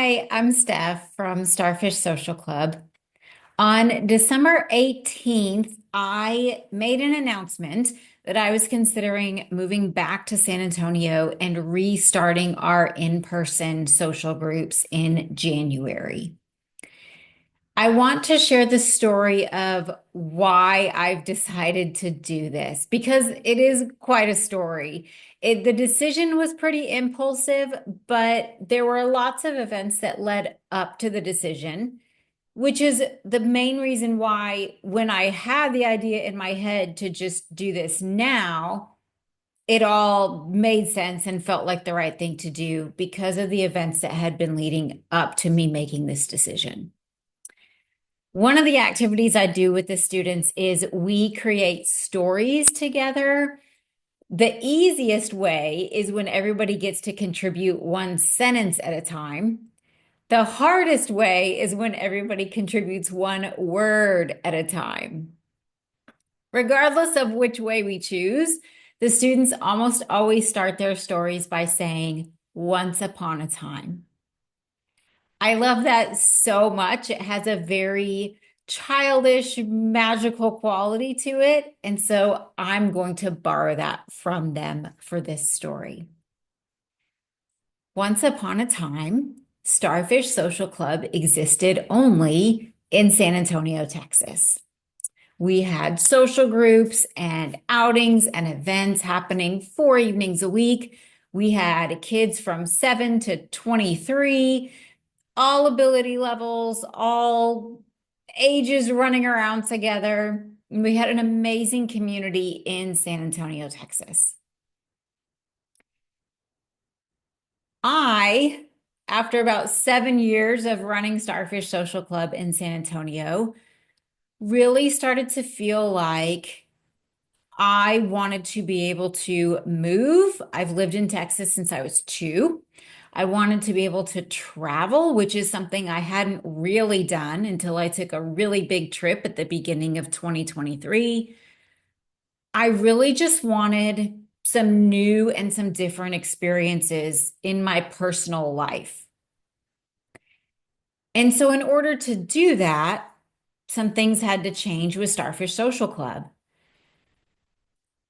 Hi, I'm Steph from Starfish Social Club. On December 18th, I made an announcement that I was considering moving back to San Antonio and restarting our in-person social groups in January. I want to share the story of why I've decided to do this because it is quite a story. The decision was pretty impulsive, but there were lots of events that led up to the decision, which is the main reason why when I had the idea in my head to just do this now, it all made sense and felt like the right thing to do because of the events that had been leading up to me making this decision. One of the activities I do with the students is we create stories together. The easiest way is when everybody gets to contribute one sentence at a time. The hardest way is when everybody contributes one word at a time. Regardless of which way we choose, the students almost always start their stories by saying, "Once upon a time." I love that so much. It has a very childish, magical quality to it. And so I'm going to borrow that from them for this story. Once upon a time, Starfish Social Club existed only in San Antonio, Texas. We had social groups and outings and events happening 4 evenings a week. We had kids from 7 to 23, all ability levels, all ages running around together. We had an amazing community in San Antonio, Texas. I, after about 7 years of running Starfish Social Club in San Antonio, really started to feel like I wanted to be able to move. I've lived in Texas since I was 2. I wanted to be able to travel, which is something I hadn't really done until I took a really big trip at the beginning of 2023. I really just wanted some new and some different experiences in my personal life. And so, in order to do that, some things had to change with Starfish Social Club.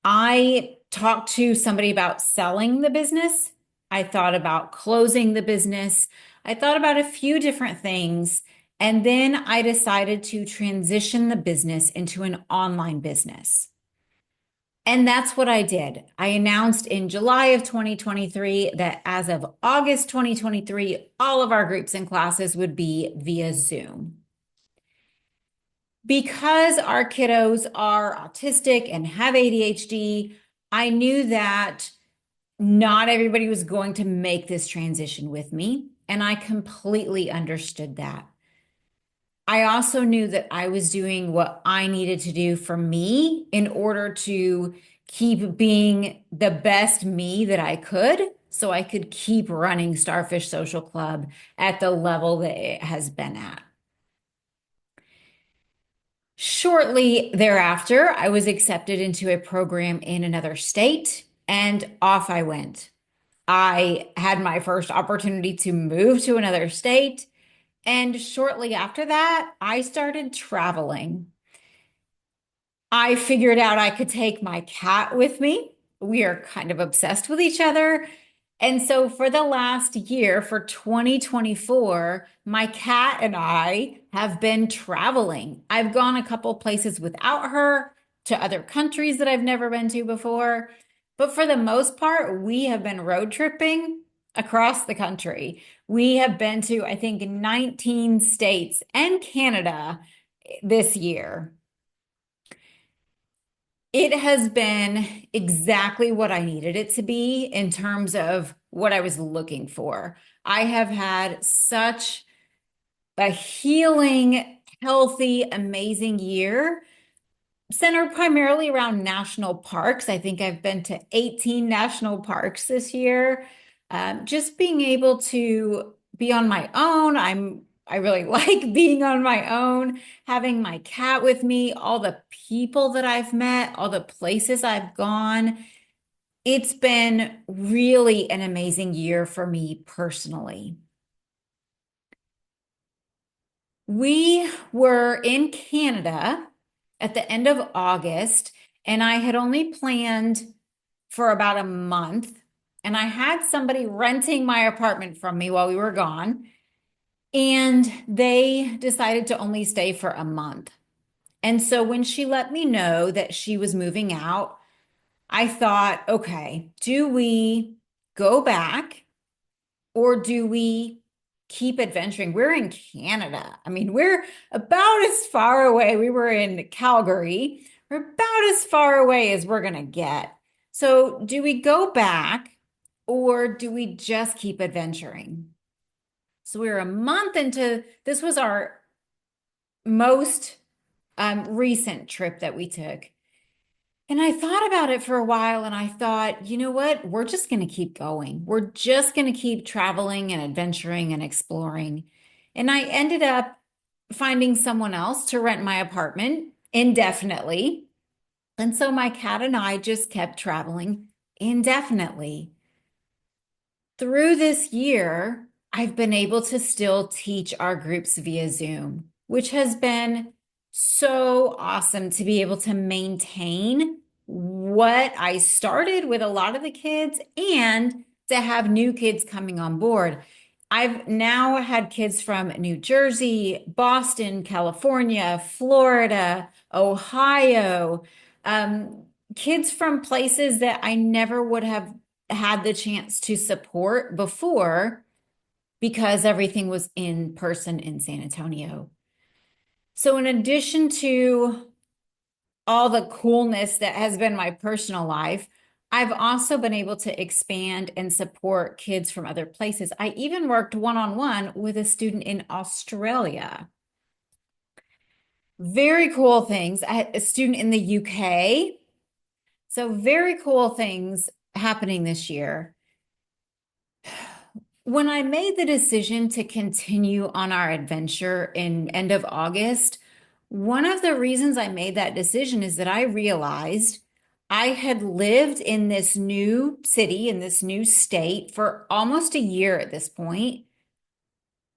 I talked to somebody about selling the business. I thought about closing the business. I thought about a few different things. And then I decided to transition the business into an online business. And that's what I did. I announced in July of 2023 that as of August 2023, all of our groups and classes would be via Zoom. Because our kiddos are autistic and have ADHD, I knew that not everybody was going to make this transition with me, and I completely understood that. I also knew that I was doing what I needed to do for me in order to keep being the best me that I could, so I could keep running Starfish Social Club at the level that it has been at. Shortly thereafter, I was accepted into a program in another state, and off I went. I had my first opportunity to move to another state. And shortly after that, I started traveling. I figured out I could take my cat with me. We are kind of obsessed with each other. And so for the last year, for 2024, my cat and I have been traveling. I've gone a couple places without her to other countries that I've never been to before. But for the most part, we have been road tripping across the country. We have been to, I think, 19 states and Canada this year. It has been exactly what I needed it to be in terms of what I was looking for. I have had such a healing, healthy, amazing year centered primarily around national parks. I think I've been to 18 national parks this year. Just being able to be on my own. I really like being on my own, having my cat with me, all the people that I've met, all the places I've gone. It's been really an amazing year for me personally. We were in Canada at the end of August, and I had only planned for about a month. And I had somebody renting my apartment from me while we were gone, and they decided to only stay for a month. And so when she let me know that she was moving out, I thought, okay, do we go back or do we keep adventuring? We're in Canada. I mean, we're about as far away. We were in Calgary. We're about as far away as we're going to get. So, do we go back or do we just keep adventuring? So, we were a month into this was our most recent trip that we took. And I thought about it for a while and I thought, you know what? We're just going to keep going. We're just going to keep traveling and adventuring and exploring. And I ended up finding someone else to rent my apartment indefinitely. And so my cat and I just kept traveling indefinitely. Through this year, I've been able to still teach our groups via Zoom, which has been so awesome to be able to maintain what I started with a lot of the kids and to have new kids coming on board. I've now had kids from New Jersey, Boston, California, Florida, Ohio, um, kids from places that I never would have had the chance to support before because everything was in person in San Antonio. So, in addition to all the coolness that has been my personal life, I've also been able to expand and support kids from other places. I even worked one on one with a student in Australia. Very cool things. I had a student in the UK. So, very cool things happening this year. When I made the decision to continue on our adventure in end of August, one of the reasons I made that decision is that I realized I had lived in this new city, in this new state for almost a year at this point,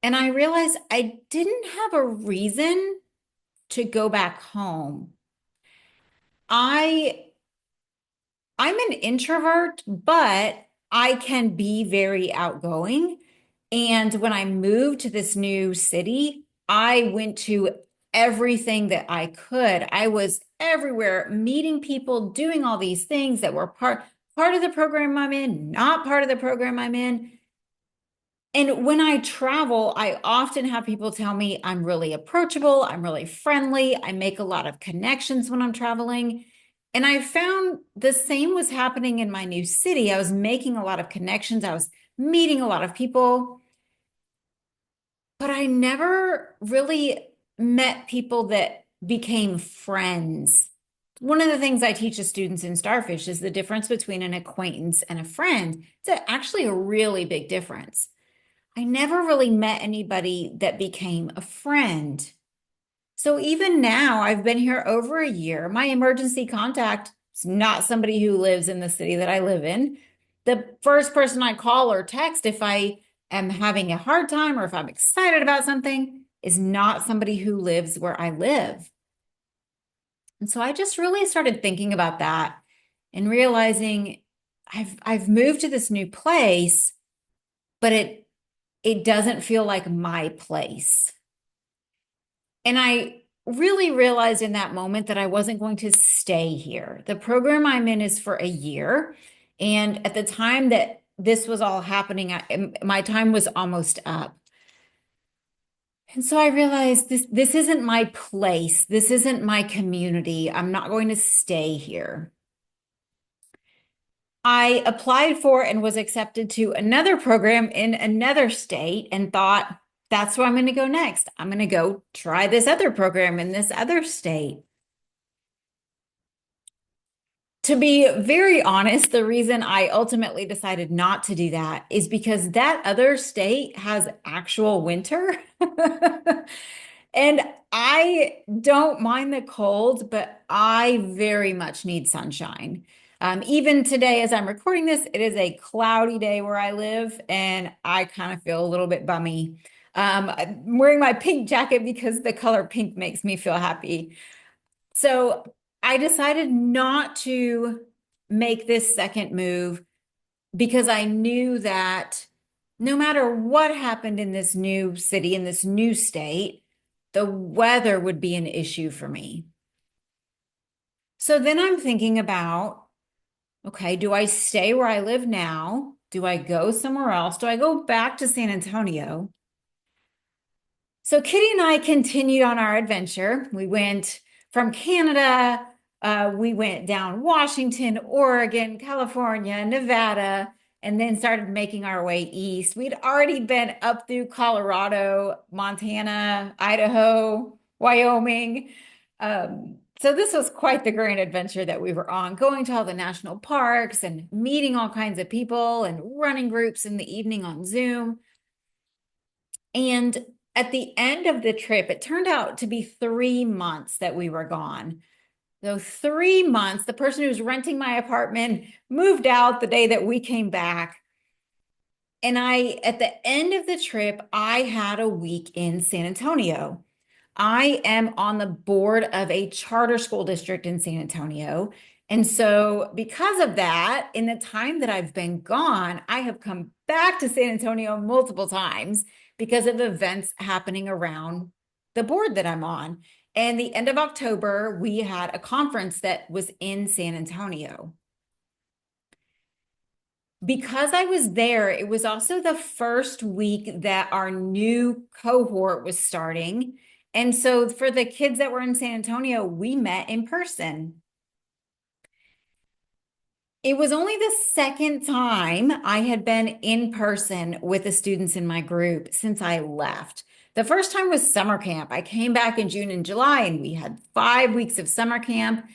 and I realized I didn't have a reason to go back home. I I'm an introvert, but I can be very outgoing. And when I moved to this new city, I went to everything that I could. I was everywhere, meeting people, doing all these things that were part of the program I'm in, not part of the program I'm in. And when I travel, I often have people tell me I'm really approachable, I'm really friendly, I make a lot of connections when I'm traveling. And I found the same was happening in my new city. I was making a lot of connections, I was meeting a lot of people, but I never really met people that became friends. One of the things I teach the students in Starfish is the difference between an acquaintance and a friend. Actually a really big difference. I never really met anybody that became a friend. So even now, I've been here over a year. My emergency contact is not somebody who lives in the city that I live in. The first person I call or text if I am having a hard time or if I'm excited about something is not somebody who lives where I live. And so I just really started thinking about that and realizing I've moved to this new place, but it doesn't feel like my place. And I really realized in that moment that I wasn't going to stay here. The program I'm in is for a year. And at the time that this was all happening, my time was almost up. And so I realized this isn't my place. This isn't my community. I'm not going to stay here. I applied for and was accepted to another program in another state and thought, that's where I'm going to go next. I'm going to go try this other program in this other state. To be very honest, the reason I ultimately decided not to do that is because that other state has actual winter. And I don't mind the cold, but I very much need sunshine. Even today, as I'm recording this, it is a cloudy day where I live, and I kind of feel a little bit bummy. I'm wearing my pink jacket because the color pink makes me feel happy. So I decided not to make this second move because I knew that no matter what happened in this new city, in this new state, the weather would be an issue for me. So then I'm thinking about, okay, do I stay where I live now? Do I go somewhere else? Do I go back to San Antonio? So Kitty and I continued on our adventure. We went from Canada, we went down Washington, Oregon, California, Nevada, and then started making our way east. We'd already been up through Colorado, Montana, Idaho, Wyoming. So this was quite the grand adventure that we were on, going to all the national parks and meeting all kinds of people and running groups in the evening on Zoom. And at the end of the trip, it turned out to be 3 months that we were gone. So 3 months, the person who was renting my apartment moved out the day that we came back. And at the end of the trip, I had a week in San Antonio. I am on the board of a charter school district in San Antonio. And so, because of that, in the time that I've been gone, I have come back to San Antonio multiple times because of events happening around the board that I'm on. And the end of October, we had a conference that was in San Antonio. Because I was there, it was also the first week that our new cohort was starting. And so for the kids that were in San Antonio, we met in person. It was only the second time I had been in person with the students in my group since I left. The first time was summer camp. I came back in June and July, and we had 5 weeks of summer camp.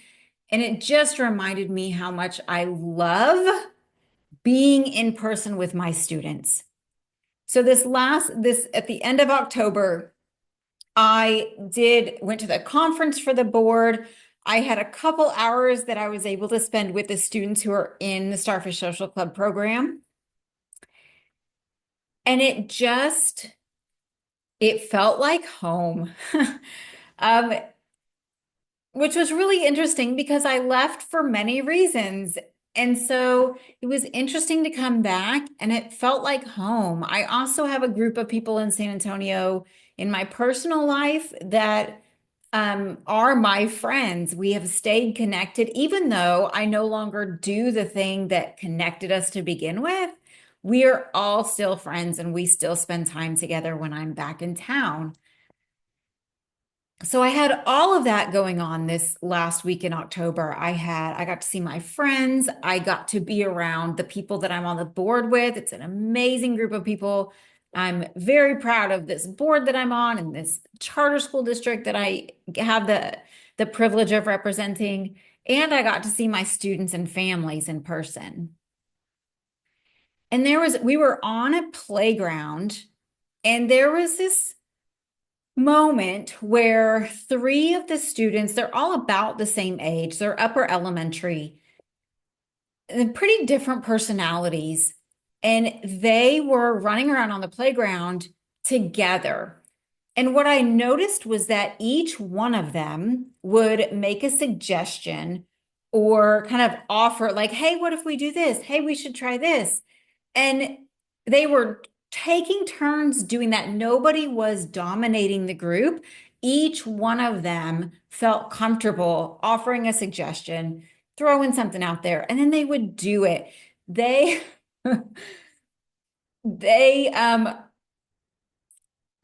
And it just reminded me how much I love being in person with my students. So this at the end of October, I went to the conference for the board. I had a couple hours that I was able to spend with the students who are in the Starfish Social Club program. And it felt like home. Um, which was really interesting because I left for many reasons. And so it was interesting to come back and it felt like home. I also have a group of people in San Antonio in my personal life that are my friends. We have stayed connected, even though I no longer do the thing that connected us to begin with. We are all still friends and we still spend time together when I'm back in town. So I had all of that going on this last week in October. I got to see my friends. I got to be around the people that I'm on the board with. It's an amazing group of people. I'm very proud of this board that I'm on and this charter school district that I have the privilege of representing. And I got to see my students and families in person. And we were on a playground and there was this moment where three of the students, they're all about the same age, they're upper elementary, and pretty different personalities. And they were running around on the playground together. And what I noticed was that each one of them would make a suggestion or kind of offer, like, hey, what if we do this? Hey, we should try this. And they were taking turns doing that. Nobody was dominating the group. Each one of them felt comfortable offering a suggestion, throwing something out there, and then they would do it. They, they, I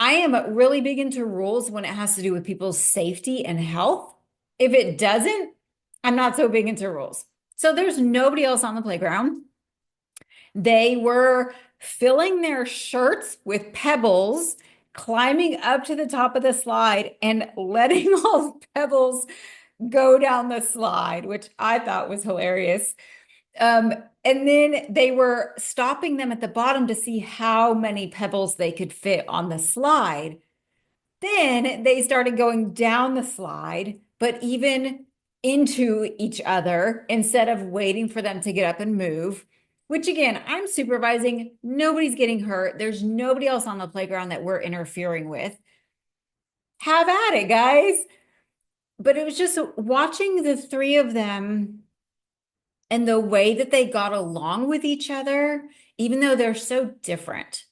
am really big into rules when it has to do with people's safety and health. If it doesn't, I'm not so big into rules. So there's nobody else on the playground. They were filling their shirts with pebbles, climbing up to the top of the slide and letting all the pebbles go down the slide, which I thought was hilarious. And then they were stopping them at the bottom to see how many pebbles they could fit on the slide. Then they started going down the slide, but even into each other instead of waiting for them to get up and move. which again, I'm supervising. Nobody's getting hurt. There's nobody else on the playground that we're interfering with. Have at it, guys. But it was just watching the three of them and the way that they got along with each other, even though they're so different.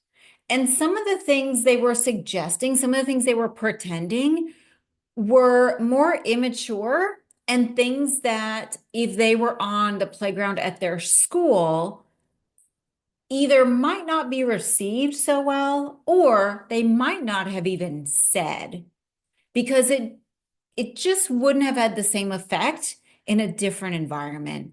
And some of the things they were suggesting, some of the things they were pretending were more immature and things that if they were on the playground at their school, either might not be received so well, or they might not have even said because it just wouldn't have had the same effect in a different environment.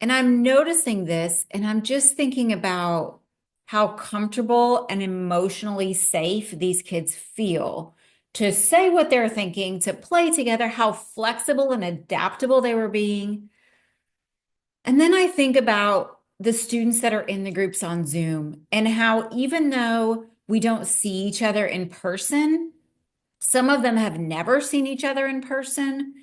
And I'm noticing this and I'm just thinking about how comfortable and emotionally safe these kids feel to say what they're thinking, to play together, how flexible and adaptable they were being. And then I think about the students that are in the groups on Zoom and how even though we don't see each other in person, some of them have never seen each other in person.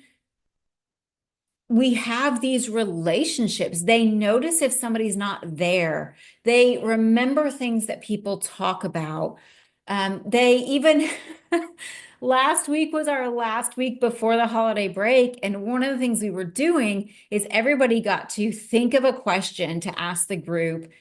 We have these relationships. They notice if somebody's not there. They remember things that people talk about. They even, last week was our last week before the holiday break. And one of the things we were doing is everybody got to think of a question to ask the group.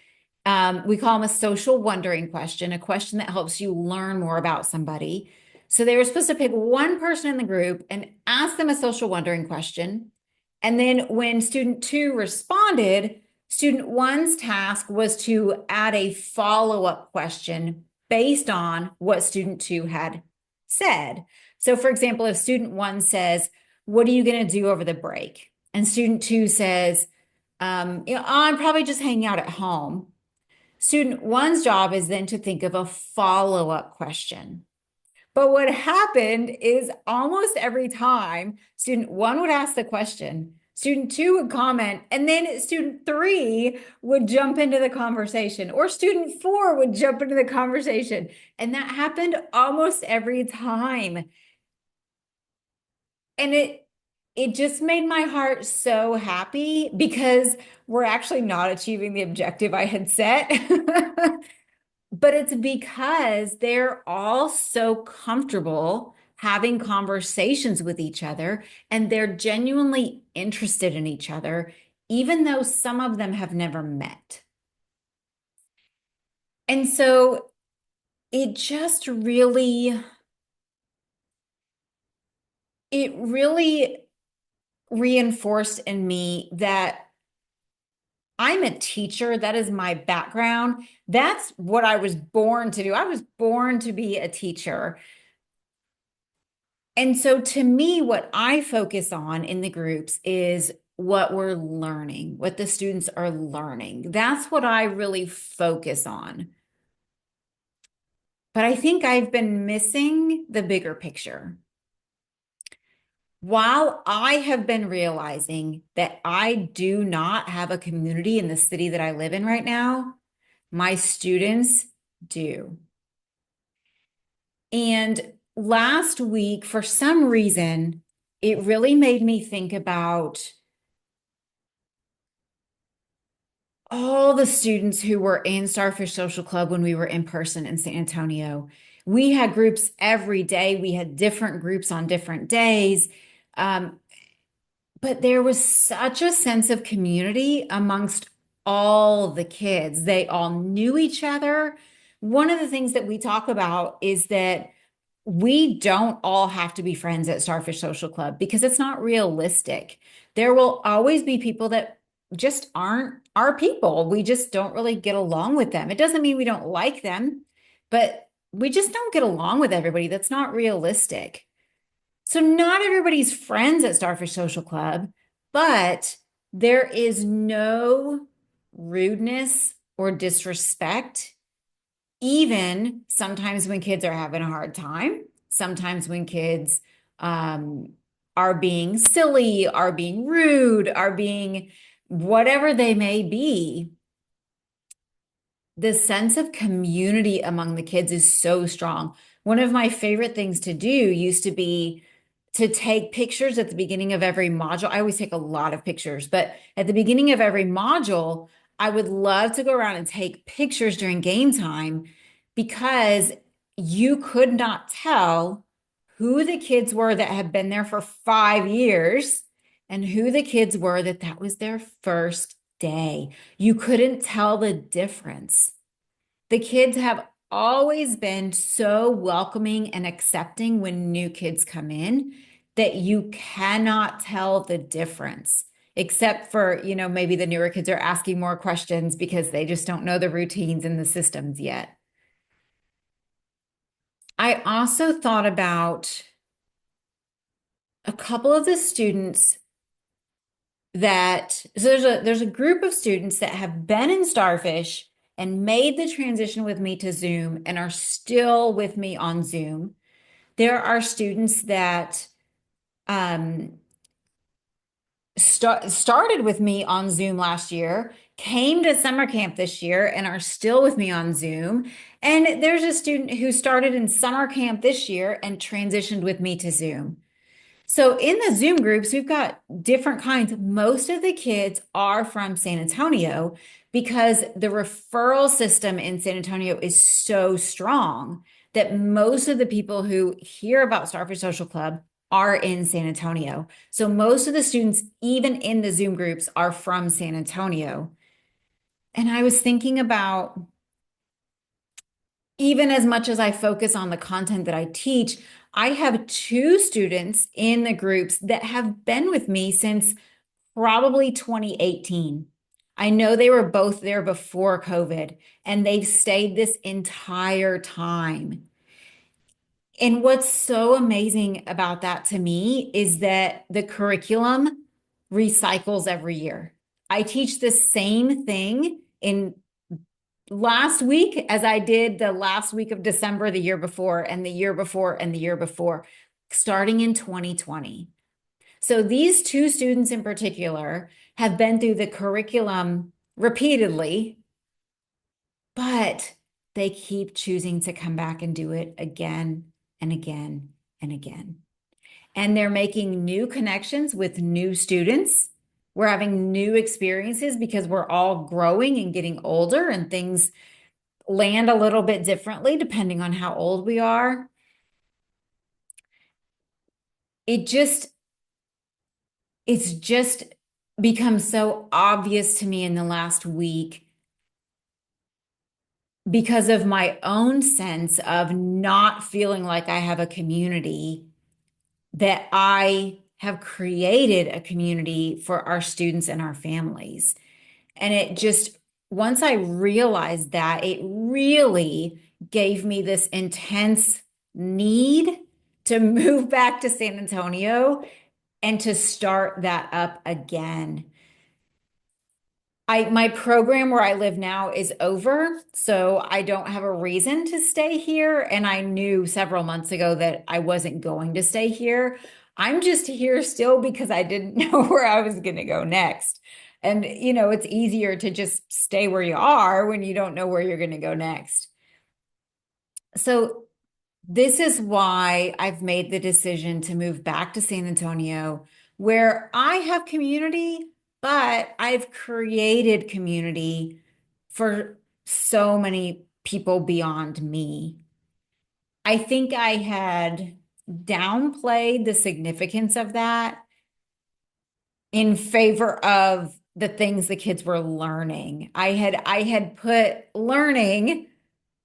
We call them a social wondering question, a question that helps you learn more about somebody. So they were supposed to pick one person in the group and ask them a social wondering question. And then when student two responded, student one's task was to add a follow-up question based on what student two had said. So for example, if student one says, what are you going to do over the break? And student two says, I'm probably just hanging out at home. Student one's job is then to think of a follow-up question. But what happened is almost every time student one would ask the question, student two would comment, and then student three would jump into the conversation, or student four would jump into the conversation. And that happened almost every time. And it just made my heart so happy because we're actually not achieving the objective I had set. But it's because they're all so comfortable having conversations with each other and they're genuinely interested in each other, even though some of them have never met. And so it just really, it really reinforced in me that I'm a teacher. That is my background. That's what I was born to do. I was born to be a teacher. And so to me, what I focus on in the groups is what we're learning, what the students are learning. That's what I really focus on. But I think I've been missing the bigger picture. While I have been realizing that I do not have a community in the city that I live in right now, my students do. And last week, for some reason, it really made me think about all the students who were in Starfish Social Club when we were in person in San Antonio. We had groups every day. We had different groups on different days. But there was such a sense of community amongst all the kids. They all knew each other. One of the things that we talk about is that we don't all have to be friends at Starfish Social Club because it's not realistic. There will always be people that just aren't our people. We just don't really get along with them. It doesn't mean we don't like them, but we just don't get along with everybody. That's not realistic. So not everybody's friends at Starfish Social Club, but there is no rudeness or disrespect, even sometimes when kids are having a hard time, sometimes when kids are being silly, are being rude, are being whatever they may be. The sense of community among the kids is so strong. One of my favorite things to do used to be to take pictures at the beginning of every module. I always take a lot of pictures, but at the beginning of every module, I would love to go around and take pictures during game time because you could not tell who the kids were that had been there for 5 years and who the kids were that was their first day. You couldn't tell the difference. The kids have always been so welcoming and accepting when new kids come in that you cannot tell the difference, except for, maybe the newer kids are asking more questions because they just don't know the routines and the systems yet. I also thought about a couple of the students so there's a group of students that have been in Starfish and made the transition with me to Zoom and are still with me on Zoom. There are students that started with me on Zoom last year, came to summer camp this year, and are still with me on Zoom. And there's a student who started in summer camp this year and transitioned with me to Zoom. So in the Zoom groups, we've got different kinds. Most of the kids are from San Antonio because the referral system in San Antonio is so strong that most of the people who hear about Starfish Social Club are in San Antonio. So most of the students, even in the Zoom groups, are from San Antonio. And I was thinking about, even as much as I focus on the content that I teach, I have two students in the groups that have been with me since probably 2018. I know they were both there before COVID, and they've stayed this entire time. And what's so amazing about that to me is that the curriculum recycles every year. I teach the same thing in last week as I did the last week of December the year before, and the year before, and the year before, starting in 2020. So these two students in particular have been through the curriculum repeatedly, but they keep choosing to come back and do it again and again and again. And they're making new connections with new students. We're having new experiences because we're all growing and getting older, and things land a little bit differently depending on how old we are. It's just become so obvious to me in the last week because of my own sense of not feeling like I have a community, that I have created a community for our students and our families. And once I realized that, it really gave me this intense need to move back to San Antonio and to start that up again. My program where I live now is over, so I don't have a reason to stay here. And I knew several months ago that I wasn't going to stay here. I'm just here still because I didn't know where I was going to go next. And, it's easier to just stay where you are when you don't know where you're going to go next. So this is why I've made the decision to move back to San Antonio, where I have community, but I've created community for so many people beyond me. I think I had downplayed the significance of that in favor of the things the kids were learning. I had put learning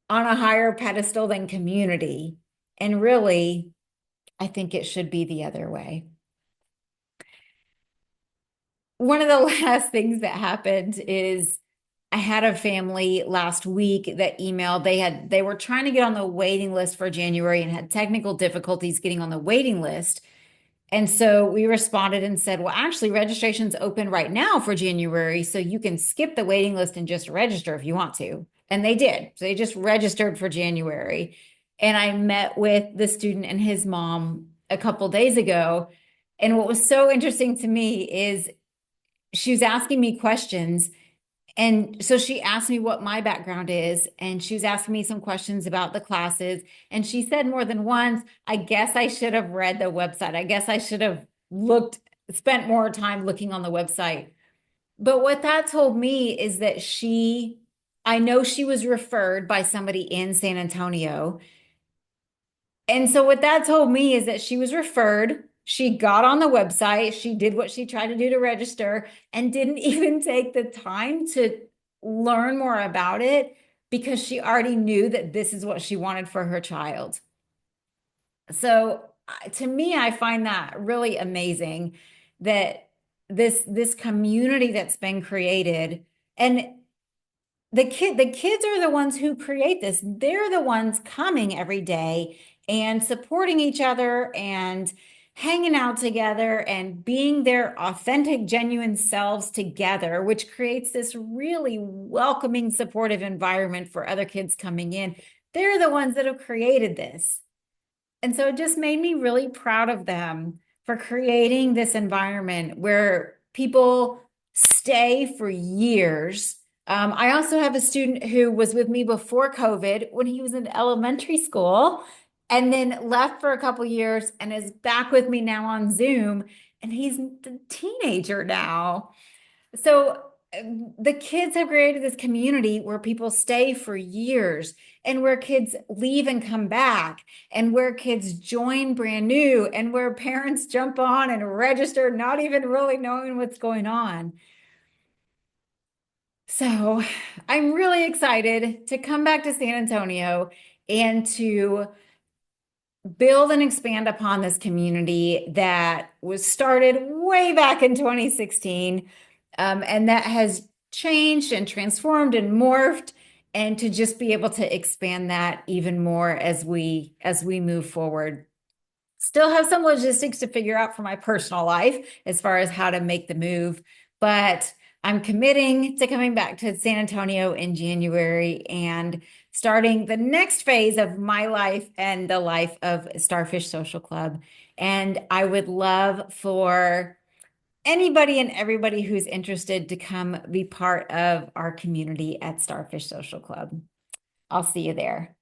on a higher pedestal than community. And really, I think it should be the other way. One of the last things that happened is I had a family last week that emailed. They were trying to get on the waiting list for January and had technical difficulties getting on the waiting list. And so we responded and said, well, actually, registration's open right now for January, so you can skip the waiting list and just register if you want to. And they did. So they just registered for January. And I met with the student and his mom a couple days ago. And what was so interesting to me is she was asking me questions. And so she asked me what my background is, and she was asking me some questions about the classes. And she said more than once, I guess I should have read the website. I guess I should have spent more time looking on the website. But what that told me is that I know she was referred by somebody in San Antonio. And so what that told me is that she was referred, she got on the website, she did what she tried to do to register, and didn't even take the time to learn more about it because she already knew that this is what she wanted for her child. So to me, I find that really amazing that this community that's been created, and the kids are the ones who create this. They're the ones coming every day and supporting each other and hanging out together and being their authentic, genuine selves together, which creates this really welcoming, supportive environment for other kids coming in. They're the ones that have created this. And so it just made me really proud of them for creating this environment where people stay for years. I also have a student who was with me before COVID when he was in elementary school and then left for a couple years and is back with me now on Zoom. And he's a teenager now. So the kids have created this community where people stay for years and where kids leave and come back and where kids join brand new and where parents jump on and register, not even really knowing what's going on. So I'm really excited to come back to San Antonio and to build and expand upon this community that was started way back in 2016, and that has changed and transformed and morphed, and to just be able to expand that even more as we move forward. Still have some logistics to figure out for my personal life as far as how to make the move, but I'm committing to coming back to San Antonio in January and starting the next phase of my life and the life of Starfish Social Club. And I would love for anybody and everybody who's interested to come be part of our community at Starfish Social Club. I'll see you there.